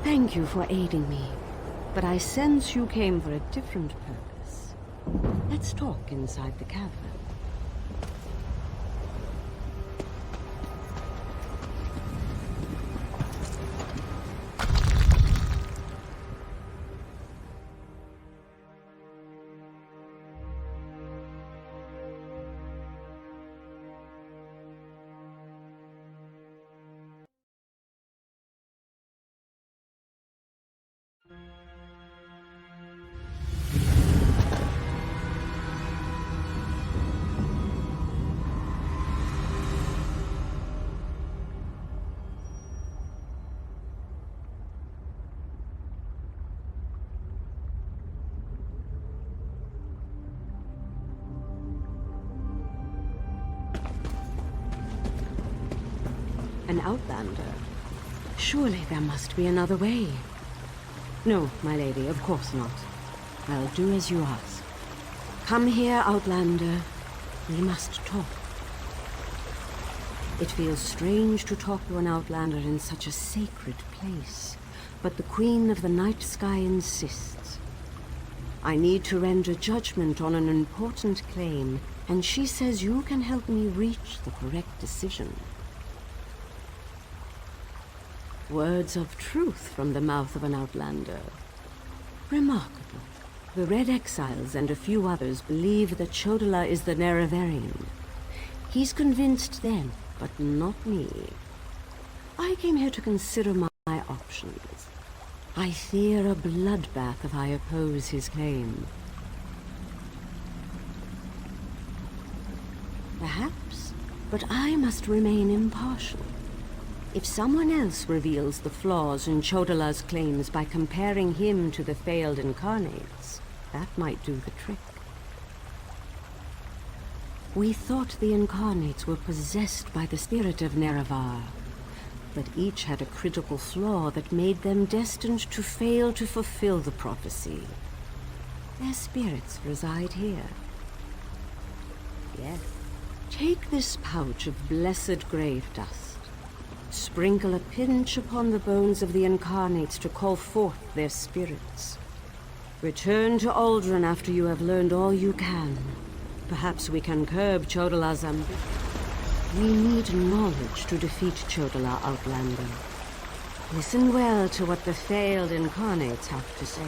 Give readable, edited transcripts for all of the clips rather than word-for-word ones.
Thank you for aiding me, but I sense you came for a different purpose. Let's talk inside the cavern. An outlander? Surely there must be another way. No, my lady, of course not. I'll do as you ask. Come here, outlander. We must talk. It feels strange to talk to an outlander in such a sacred place, but the Queen of the Night Sky insists. I need to render judgment on an important claim, and she says you can help me reach the correct decision. Words of truth from the mouth of an outlander. Remarkable. The Red Exiles and a few others believe that Chodola is the Neraverian. He's convinced them, but not me. I came here to consider my options. I fear a bloodbath if I oppose his claim. Perhaps, but I must remain impartial. If someone else reveals the flaws in Chodola's claims by comparing him to the failed incarnates, that might do the trick. We thought the incarnates were possessed by the spirit of Nerevar, but each had a critical flaw that made them destined to fail to fulfill the prophecy. Their spirits reside here. Yes. Take this pouch of blessed grave dust. Sprinkle a pinch upon the bones of the incarnates to call forth their spirits. Return to Aldrin after you have learned all you can. Perhaps we can curb Chodola's ambition. We need knowledge to defeat Chodola, Outlander. Listen well to what the failed incarnates have to say.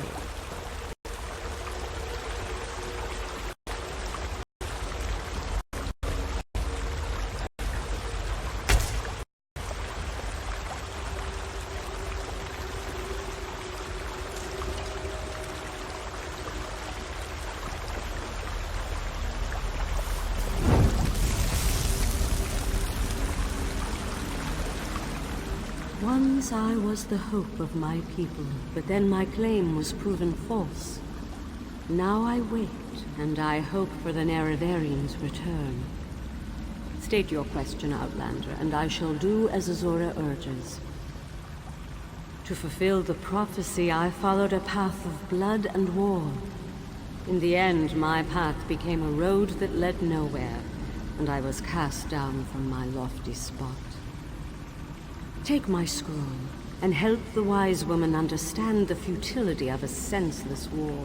Once I was the hope of my people, but then my claim was proven false. Now I wait, and I hope for the Neraverian's return. State your question, Outlander, and I shall do as Azora urges. To fulfill the prophecy, I followed a path of blood and war. In the end, my path became a road that led nowhere, and I was cast down from my lofty spot. Take my scroll, and help the wise woman understand the futility of a senseless war.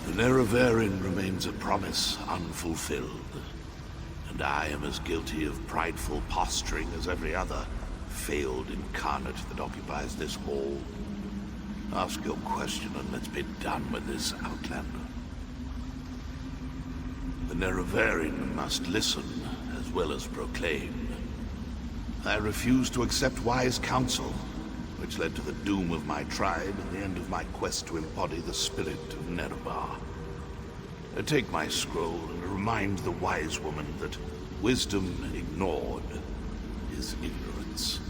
The Neraverian remains a promise unfulfilled, and I am as guilty of prideful posturing as every other failed incarnate that occupies this hall. Ask your question and let's be done with this, Outlander. The Neraverian must listen as well as proclaim. I refuse to accept wise counsel, which led to the doom of my tribe and the end of my quest to embody the spirit of Nerevar. Take my scroll and remind the wise woman that wisdom ignored is ignorance.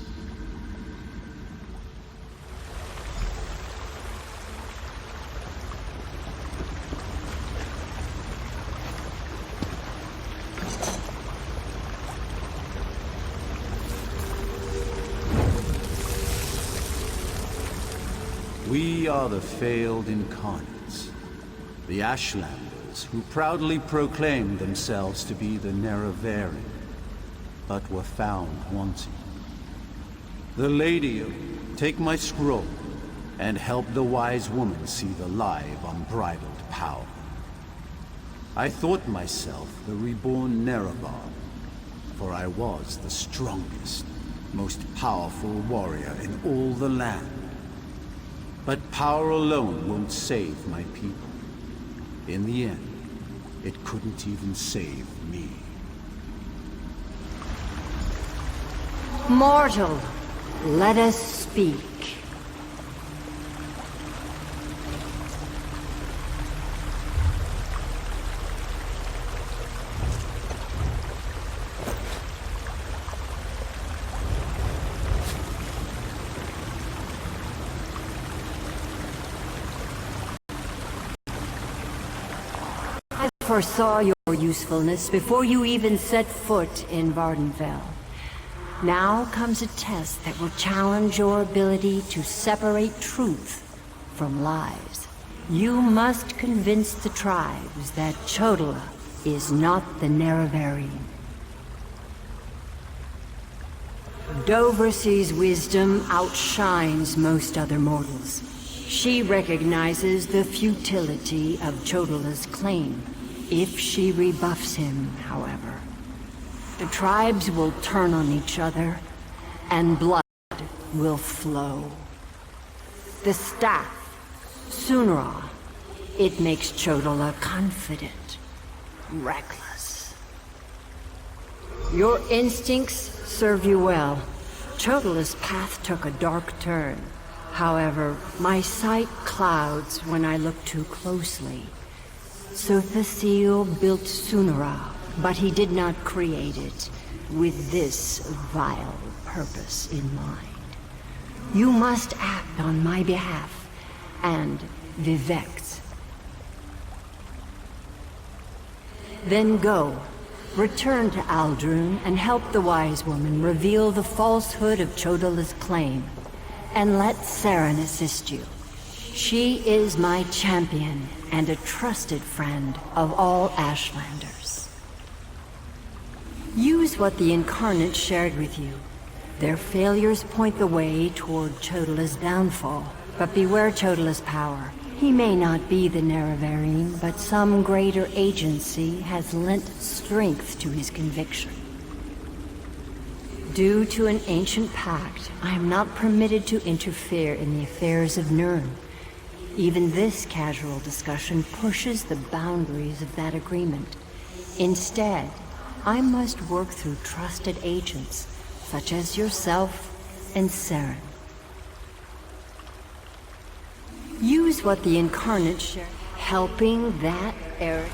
We are the failed incarnates. The Ashlanders, who proudly proclaimed themselves to be the Nerevarine, but were found wanting. The Lady, take my scroll, and help the wise woman see the lie of unbridled power. I thought myself the reborn Nerevar, for I was the strongest, most powerful warrior in all the land. But power alone won't save my people. In the end, it couldn't even save me. Mortal, let us speak. I foresaw your usefulness before you even set foot in Vardenfell. Now comes a test that will challenge your ability to separate truth from lies. You must convince the tribes that Chodola is not the Nerevarine. Doversee's wisdom outshines most other mortals. She recognizes the futility of Chodola's claim. If she rebuffs him, however, the tribes will turn on each other, and blood will flow. The staff, Sunra, it makes Chodola confident, reckless. Your instincts serve you well. Chodola's path took a dark turn. However, my sight clouds when I look too closely. Sothasil built Sunra, but he did not create it with this vile purpose in mind. You must act on my behalf, and Vivec's. Then go. Return to Aldrun and help the wise woman reveal the falsehood of Chodola's claim. And let Saren assist you. She is my champion and a trusted friend of all Ashlanders. Use what the Incarnate shared with you. Their failures point the way toward Chodola's downfall. But beware Chodola's power. He may not be the Nerevarine, but some greater agency has lent strength to his conviction. Due to an ancient pact, I am not permitted to interfere in the affairs of Nirn. Even this casual discussion pushes the boundaries of that agreement. Instead, I must work through trusted agents, such as yourself and Saren. Use what the Incarnate shared, helping that Eric.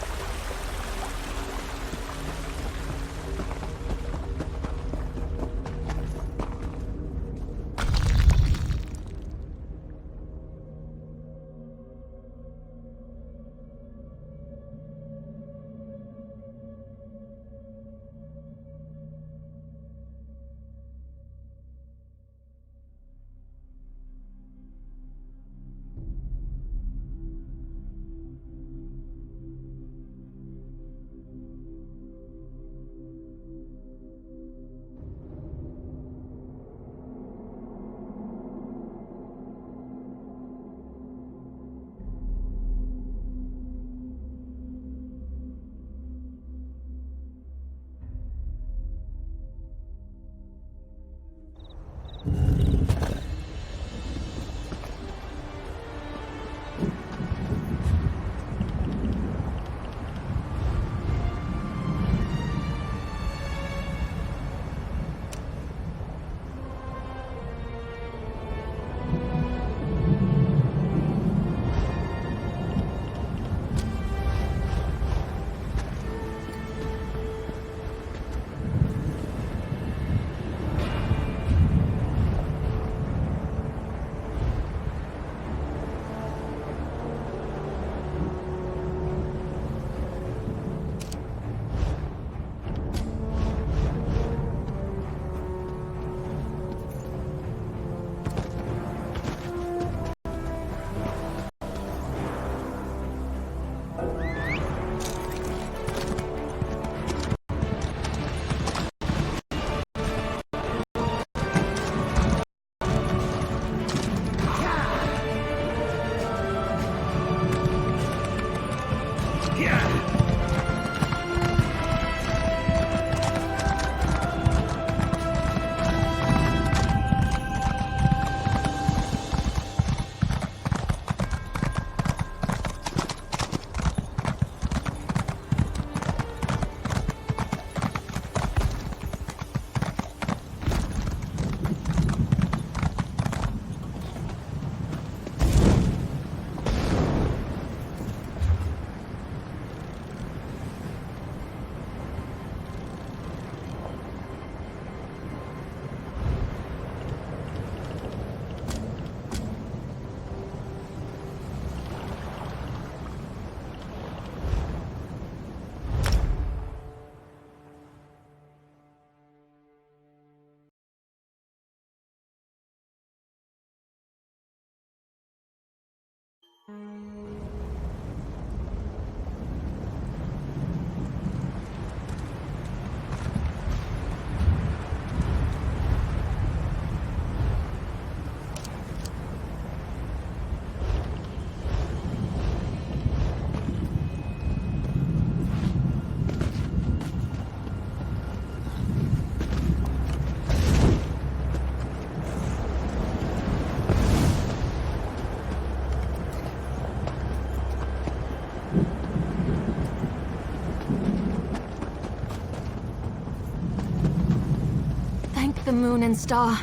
The moon and star,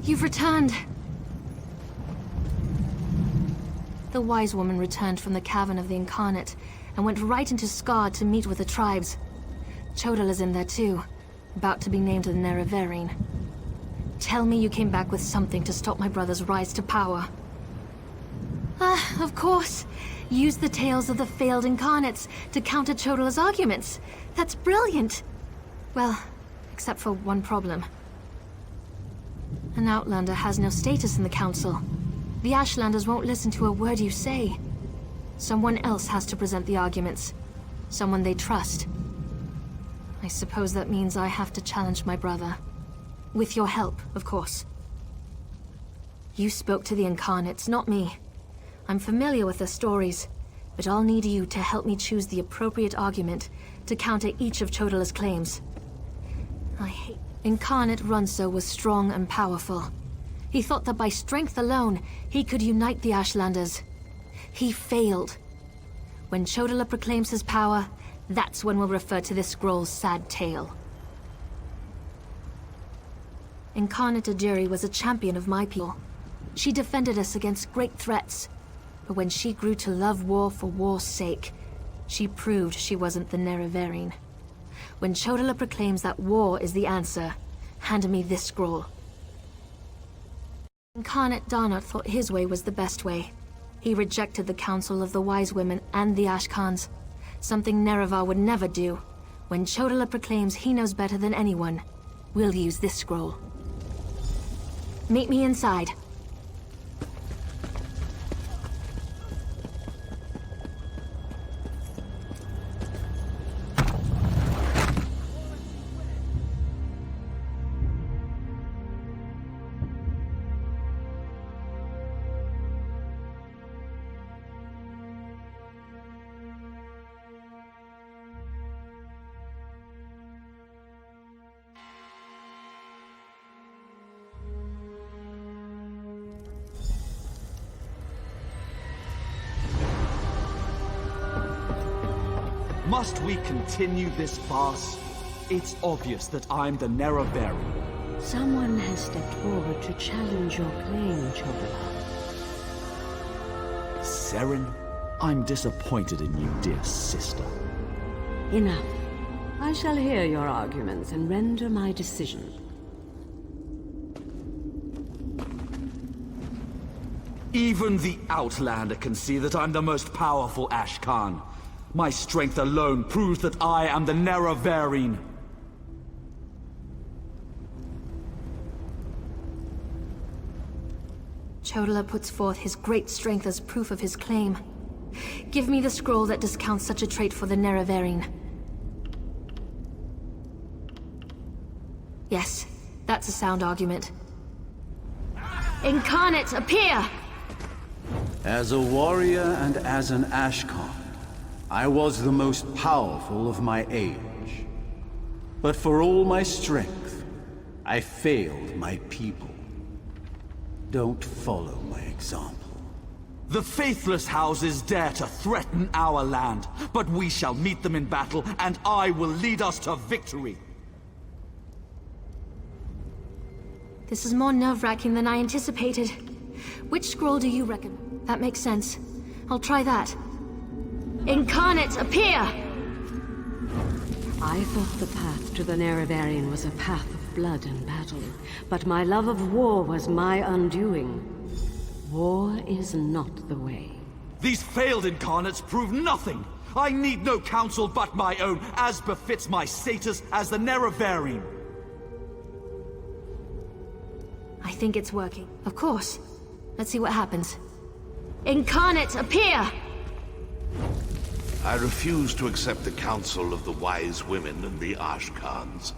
you've returned. The wise woman returned from the cavern of the Incarnate and went right into Scar to meet with the tribes. Chodal is in there too, about to be named the Nerevarine. Tell me you came back with something to stop my brother's rise to power. Of course. Use the tales of the failed Incarnates to counter Chodal's arguments. That's brilliant. Well, except for one problem. An Outlander has no status in the Council. The Ashlanders won't listen to a word you say. Someone else has to present the arguments. Someone they trust. I suppose that means I have to challenge my brother. With your help, of course. You spoke to the Incarnates, not me. I'm familiar with their stories, but I'll need you to help me choose the appropriate argument to counter each of Chodala's claims. Incarnate Runso was strong and powerful. He thought that by strength alone, he could unite the Ashlanders. He failed. When Chodala proclaims his power, that's when we'll refer to this scroll's sad tale. Incarnate Adiri was a champion of my people. She defended us against great threats. But when she grew to love war for war's sake, she proved she wasn't the Nerevarine. When Chodala proclaims that war is the answer, hand me this scroll. Incarnate Darnot thought his way was the best way. He rejected the counsel of the Wise Women and the Ashkans, something Nerevar would never do. When Chodala proclaims he knows better than anyone, we'll use this scroll. Meet me inside. Must we continue this farce? It's obvious that I'm the Nerevarine. Someone has stepped forward to challenge your claim, Chodala. Seren, I'm disappointed in you, dear sister. Enough. I shall hear your arguments and render my decision. Even the Outlander can see that I'm the most powerful Ashkan. My strength alone proves that I am the Nerevarine. Chodala puts forth his great strength as proof of his claim. Give me the scroll that discounts such a trait for the Nerevarine. Yes, that's a sound argument. Incarnate, appear! As a warrior and as an Ashkan, I was the most powerful of my age. But for all my strength, I failed my people. Don't follow my example. The faithless houses dare to threaten our land, but we shall meet them in battle, and I will lead us to victory. This is more nerve-wracking than I anticipated. Which scroll do you reckon? That makes sense. I'll try that. Incarnate, appear! I thought the path to the Nerevarine was a path of blood and battle, but my love of war was my undoing. War is not the way. These failed incarnates prove nothing! I need no counsel but my own, as befits my status as the Nerevarine. I think it's working. Of course. Let's see what happens. Incarnate, appear! I refuse to accept the counsel of the wise women and the Ashkans.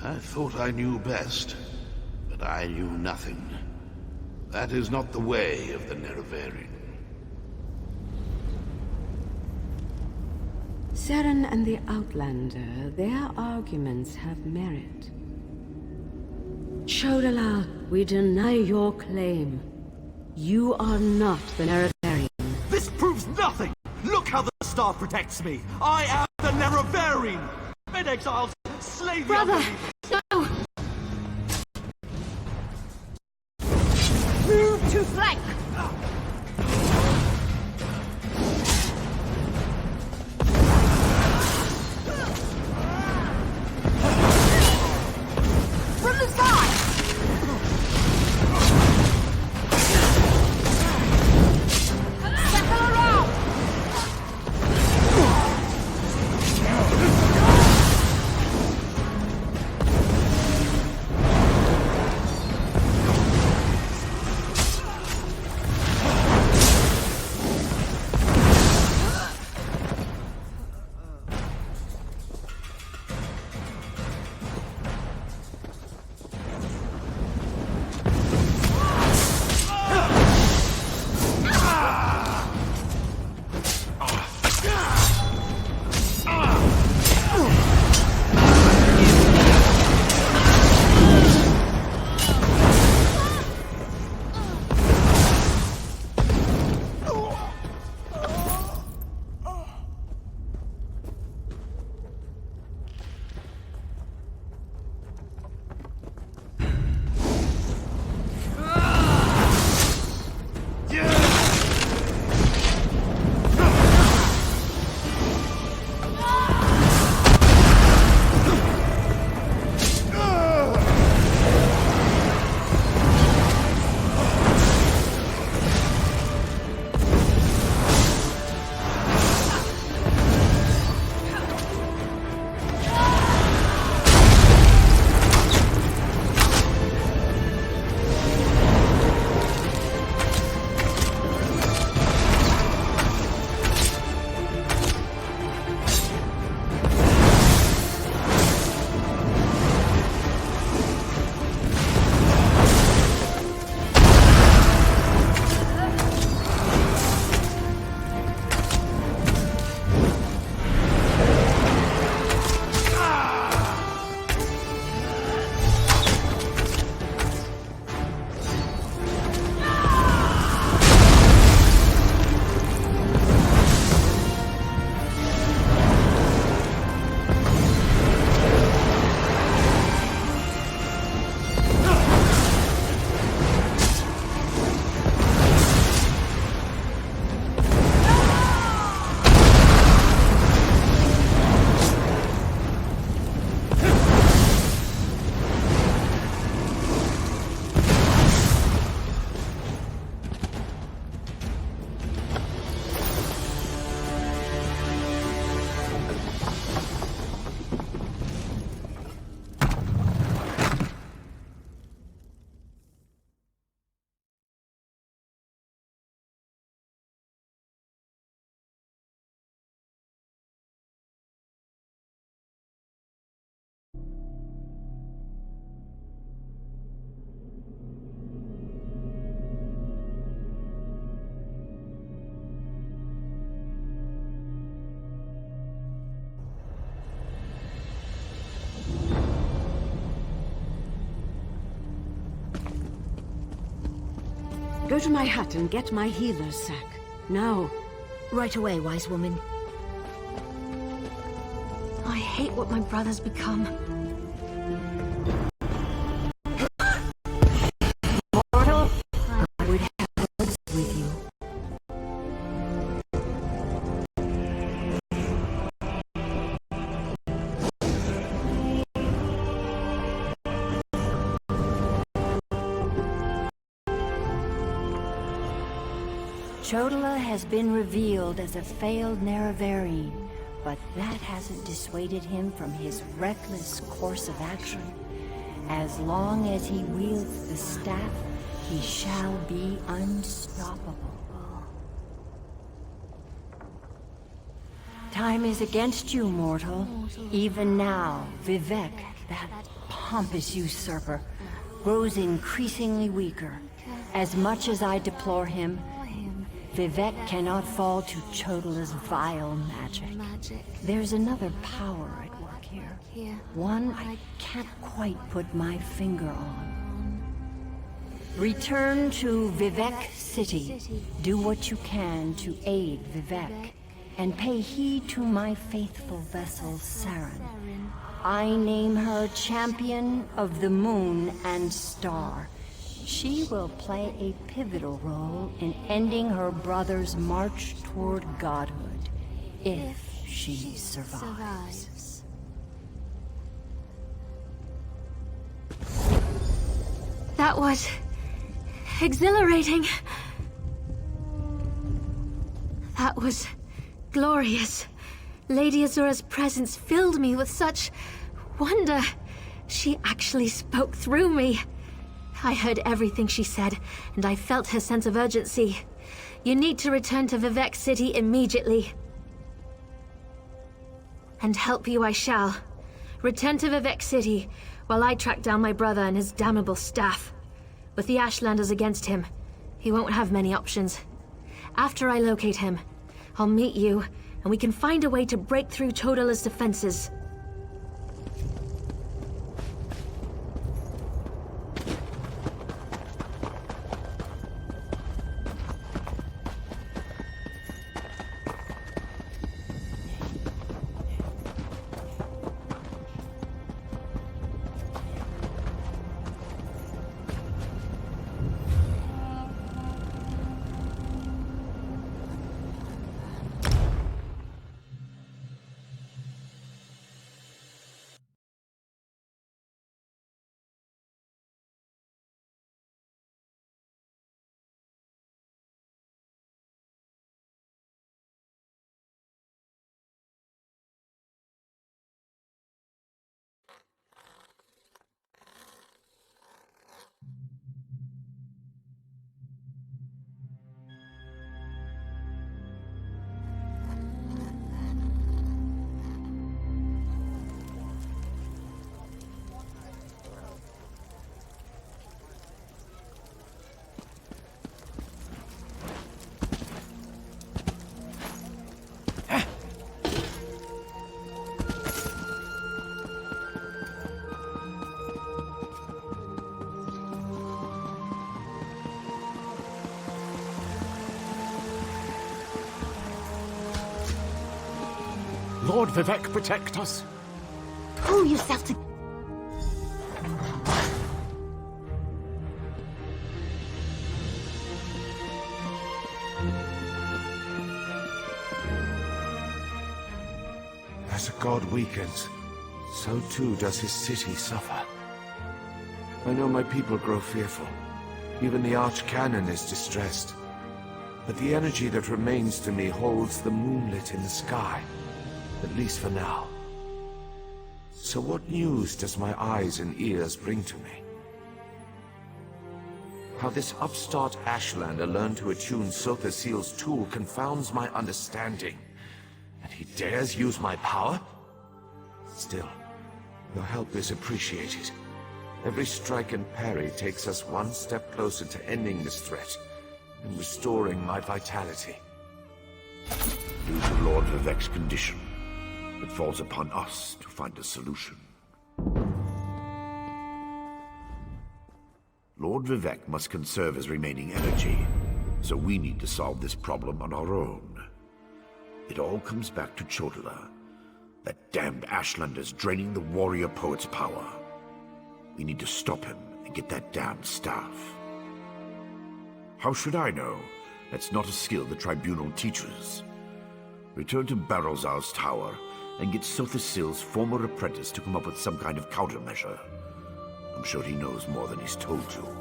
I thought I knew best, but I knew nothing. That is not the way of the Nerevarine. Seren and the Outlander, their arguments have merit. Chodala, we deny your claim. You are not the Nerevarine. This proves nothing! Look how the star protects me! I am the Nerevarine! Mid-exiles, slay the Brother, unbelievers! no! Move to flank! From the side! Circle around! Go to my hut and get my healer's sack. Now. Right away, wise woman. I hate what my brother's become. Mortal, I would have words with you. Chodala has been revealed as a failed Nerevarine, but that hasn't dissuaded him from his reckless course of action. As long as he wields the staff, he shall be unstoppable. Time is against you, mortal. Even now, Vivek, that pompous usurper, grows increasingly weaker. As much as I deplore him, Vivek cannot fall to Chodala's vile magic. There's another power at work here. One I can't quite put my finger on. Return to Vivek City. Do what you can to aid Vivek. And pay heed to my faithful vessel, Saren. I name her Champion of the Moon and Star. She will play a pivotal role in ending her brother's march toward godhood, if she survives. That was exhilarating. That was glorious. Lady Azura's presence filled me with such wonder. She actually spoke through me. I heard everything she said, and I felt her sense of urgency. You need to return to Vivek City immediately. And help you I shall. Return to Vivek City, while I track down my brother and his damnable staff. With the Ashlanders against him, he won't have many options. After I locate him, I'll meet you, and we can find a way to break through Chodala's defenses. Lord Vivek, protect us. Pull yourself to... As a god weakens, so too does his city suffer. I know my people grow fearful. Even the Archcanon is distressed. But the energy that remains to me holds the moonlit in the sky. At least for now. So what news does my eyes and ears bring to me? How this upstart Ashlander learned to attune Sotha Seal's tool confounds my understanding. And he dares use my power? Still, your help is appreciated. Every strike and parry takes us one step closer to ending this threat and restoring my vitality. Due to Lord Vivek's condition, it falls upon us to find a solution. Lord Vivek must conserve his remaining energy, so we need to solve this problem on our own. It all comes back to Chodala. That damned Ashlander's draining the warrior poet's power. We need to stop him and get that damned staff. How should I know? That's not a skill the Tribunal teaches. Return to Barrelzar's tower and get Sotha Seal's former apprentice to come up with some kind of countermeasure. I'm sure he knows more than he's told you.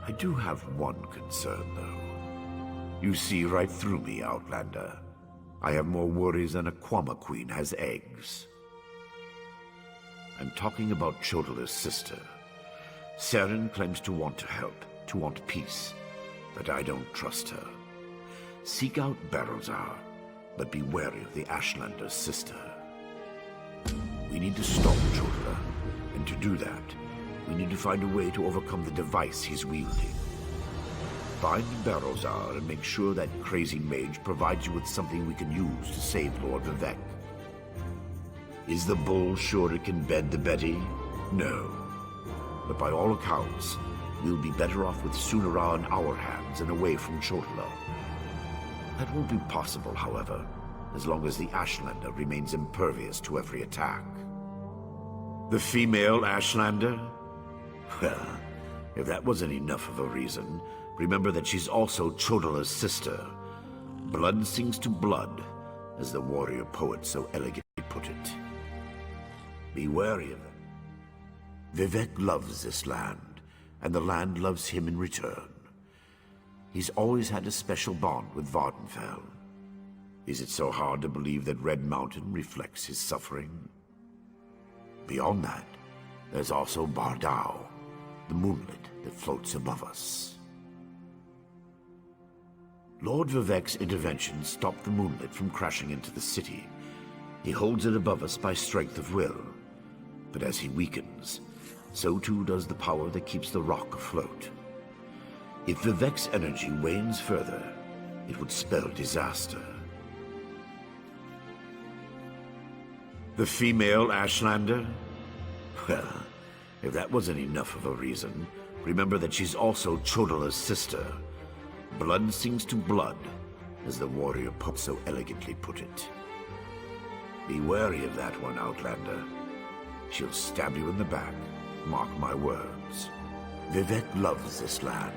I do have one concern, though. You see right through me, Outlander. I have more worries than a Kwama queen has eggs. I'm talking about Chodala's sister. Saren claims to want to help, to want peace, but I don't trust her. Seek out Barrelzar. but be wary of the Ashlander's sister. We need to stop Chodala, and to do that, we need to find a way to overcome the device he's wielding. Find Barrowzar and make sure that crazy mage provides you with something we can use to save Lord Vivek. Is the bull sure it can bend the Betty? No. But by all accounts, we'll be better off with Sunara in our hands and away from Chodala. That won't be possible, however, as long as the Ashlander remains impervious to every attack. The female Ashlander? Well, if that wasn't enough of a reason, remember that she's also Chodala's sister. Blood sings to blood, as the warrior poet so elegantly put it. Be wary of them. Vivek loves this land, and the land loves him in return. He's always had a special bond with Vardenfell. Is it so hard to believe that Red Mountain reflects his suffering? Beyond that, there's also Bardao, the moonlit that floats above us. Lord Vivek's intervention stopped the moonlit from crashing into the city. He holds it above us by strength of will. But as he weakens, so too does the power that keeps the rock afloat. If Vivek's energy wanes further, it would spell disaster. The female Ashlander? Well, if that wasn't enough of a reason, remember that she's also Chodala's sister. Blood sings to blood, as the warrior poet so elegantly put it. Be wary of that one, Outlander. She'll stab you in the back, mark my words. Vivek loves this land.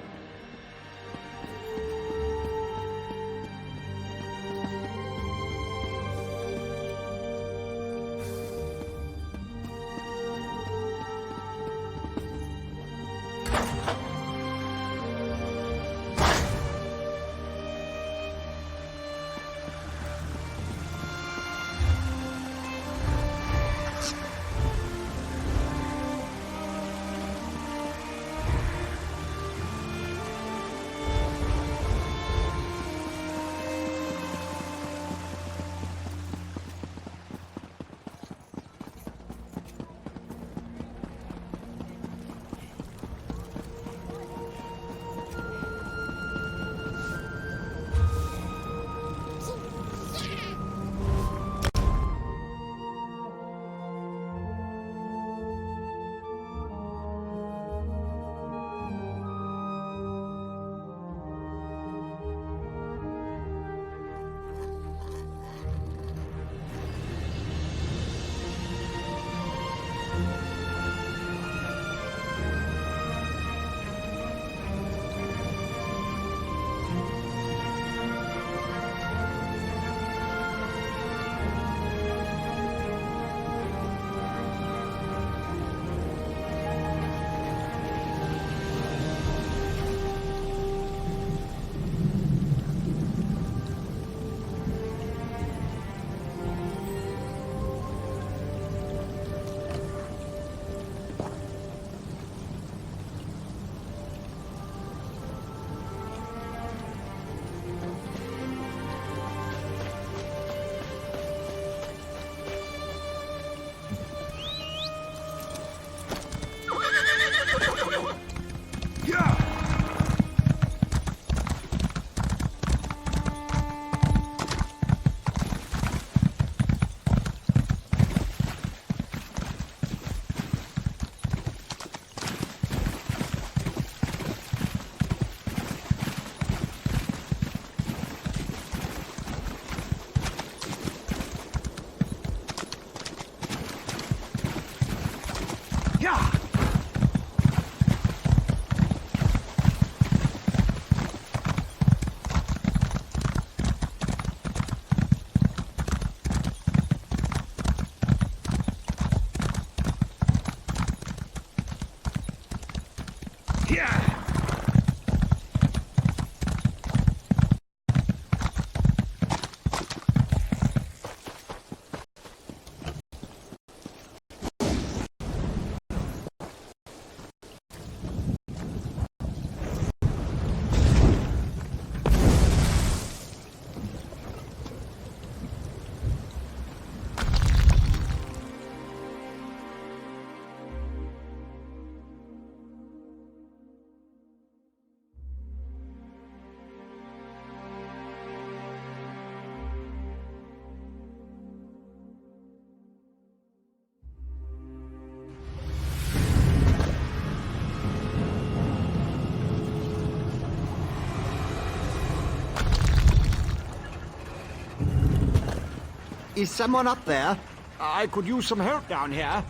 Is someone up there? I could use some help down here.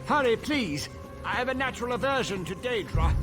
Hurry, please. I have a natural aversion to Daedra.